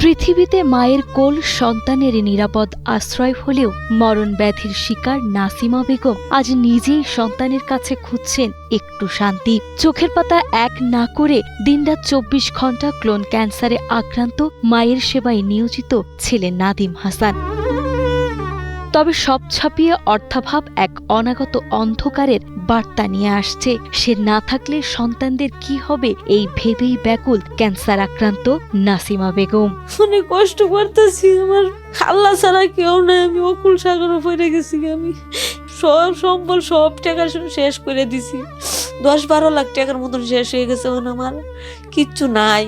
পৃথিবীতে মায়ের কোল সন্তানের নিরাপদ আশ্রয় হলেও মরণ ব্যাধির শিকার নাসিমা বেগম আজ নিজেই সন্তানের কাছে খুঁজছেন একটু শান্তি। চোখের পাতা এক না করে দিনরাত ২৪ ঘণ্টা ক্লোন ক্যান্সারে আক্রান্ত মায়ের সেবায় নিয়োজিত ছেলে নাদিম হাসান। তবে সব ছাপিয়ে অর্থাভাব এক অনাগত অন্ধকারের বার্তা নিয়ে আসছে। সে না থাকলে সন্তানদের কি হবে এই ভেবেই ব্যাকুল ক্যান্সার আক্রান্ত নাসিমা বেগম। অনেক কষ্ট করতেছি, আমার আল্লাহ ছাড়া কেউ নাই, আমি অকুল সাগরে পড়ে গেছি। আমি সব সম্বল সব টাকা শেষ করে দিছি, ১০-১২ লাখ টাকার মতন শেষ হয়ে গেছে। এখন আমার কিচ্ছু নাই,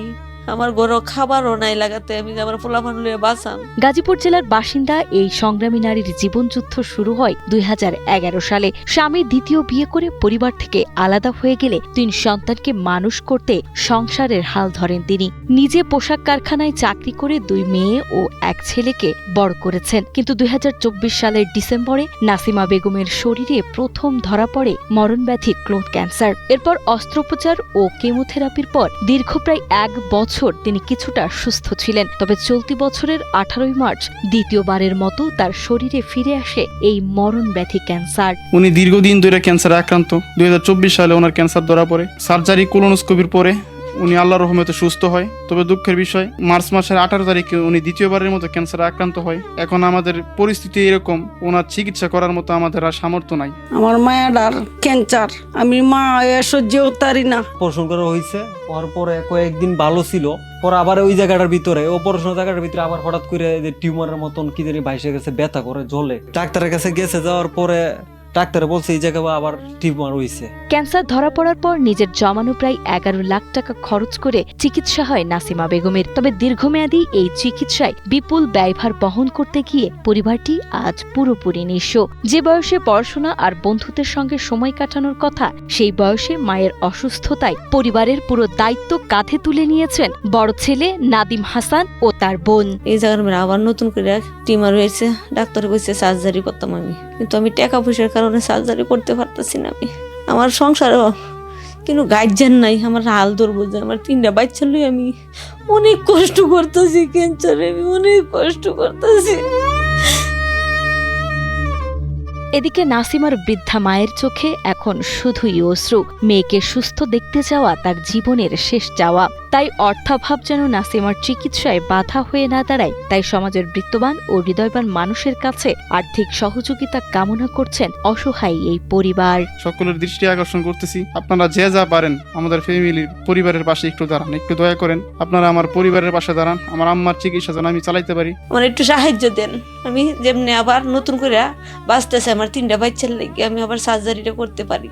আমার ঘরে খাবারও নাই লাগাতে, আমি আমার পোলাপান লইয়া বাঁচাম। গাজীপুর জেলার বাসিন্দা এই সংগ্রামী নারীর জীবনযুদ্ধ শুরু হয় ২০১১ সালে। স্বামী দ্বিতীয় বিয়ে করে পরিবার থেকে আলাদা হয়ে গেলে ৩ সন্তানকে মানুষ করতে সংসারের হাল ধরেন তিনি। নিজে পোশাক কারখানায় চাকরি করে ২ মেয়ে ও ১ ছেলেকে বড় করেছেন। কিন্তু ২০২৪ সালের ডিসেম্বরে নাসিমা বেগমের শরীরে প্রথম ধরা পড়ে মরণব্যাধি ক্লোন ক্যান্সার। এরপর অস্ত্রোপচার ও কেমোথেরাপির পর দীর্ঘ প্রায় ১ বছর তিনি কিছুটা সুস্থ ছিলেন। তবে চলতি বছরের ১৮ মার্চ দ্বিতীয়বারের মতো তার শরীরে ফিরে আসে এই মরণব্যাধি ক্যান্সার। উনি দীর্ঘদিন ধরে ক্যান্সারে আক্রান্ত। ২০২৪ সালে ওনার ক্যান্সার ধরা পড়ে। সার্জারি কোলোনোস্কোপির পরে উনি আল্লাহর রহমতে সুস্থ হয়। তবে দুঃখের বিষয়, মার্চ মাসের ১৮ তারিখে উনি দ্বিতীয়বারের মতো ক্যান্সারে আক্রান্ত হয়। এখন আমাদের পরিস্থিতি এরকম, ওনার চিকিৎসা করার মতো আমাদের আর সামর্থ্য নাই। আমার মায়ের ক্যান্সার, আমি মা সহ্যও তারি না। অপারেশন করা হয়েছে, হওয়ার পরে কয়েকদিন ভালো ছিল, পরে আবার ওই জায়গাটার ভিতরে অপারেশন জায়গাটার ভিতরে আবার হঠাৎ করে টিউমারের মতন কি জানি ভাইসে গেছে, ব্যথা করে জ্বলে। ডাক্তারের কাছে গেছে, যাওয়ার পরে ডাক্তারে বলছে এই জায়গায় আবার টিউমার হয়েছে। ক্যান্সার ধরা পড়ার পর নিজের জমানো প্রায় ১১ লাখ টাকা খরচ করে চিকিৎসা হয় নাসিমা বেগমের। তবে দীর্ঘমেয়াদী এই চিকিৎসায় বিপুল ব্যয়ভার বহন করতে গিয়ে পরিবারটি আজ পুরোপুরি নিঃস্ব। যে বয়সে পড়াশোনা আর বন্ধুদের সঙ্গে সময় কাটানোর কথা, সেই বয়সে মায়ের অসুস্থতায় পরিবারের পুরো দায়িত্ব কাঁধে তুলে নিয়েছেন বড় ছেলে নাদিম হাসান ও তার বোন। এই জায়গার মেয়ে আবার নতুন করে টিউমার হয়েছে, ডাক্তার কইছে সার্জারি করতাম আমি, কিন্তু আমি টাকা পয়সার কারণে সার্জারি করতে পারতেছি না। আমি আমার সংসারও কিন্তু গার্জেন নাই, আমার হাল ধরবো যে আমার 3টা বাচ্চা লই আমি অনেক কষ্ট করতেছি। ক্যান্সারে আমি অনেক কষ্ট করতেছি। এদিকে নাসিমার বৃদ্ধা মায়ের চোখে এখন শুধুই অশ্রু। মেয়েকে সুস্থ দেখতে যাওয়া তার জীবনের শেষ যাওয়া। তাই অর্থাভাব যেন নাসিমার চিকিৎসায় বাধা হয়ে না দাঁড়ায়, তাই সমাজের বৃত্তবান ও হৃদয়বান মানুষের কাছে আর্থিক সহযোগিতা কামনা করছেন অসহায় এই পরিবার। সকলের দৃষ্টি আকর্ষণ করতেছি, আপনারা যে যা পারেন আমাদের ফ্যামিলির পরিবারের পাশে একটু দাঁড়ান, একটু দয়া করেন। আপনারা আমার পরিবারের পাশে দাঁড়ান, আমার আম্মার চিকিৎসা যেন আমি চালাইতে পারি। আমার একটু সাহায্য দেন, আমি যেমনি আবার নতুন করে বাঁচতেছে, আমার 3টা বাচ্চার লেগে আমি আবার সার্জারিটা করতে পারি।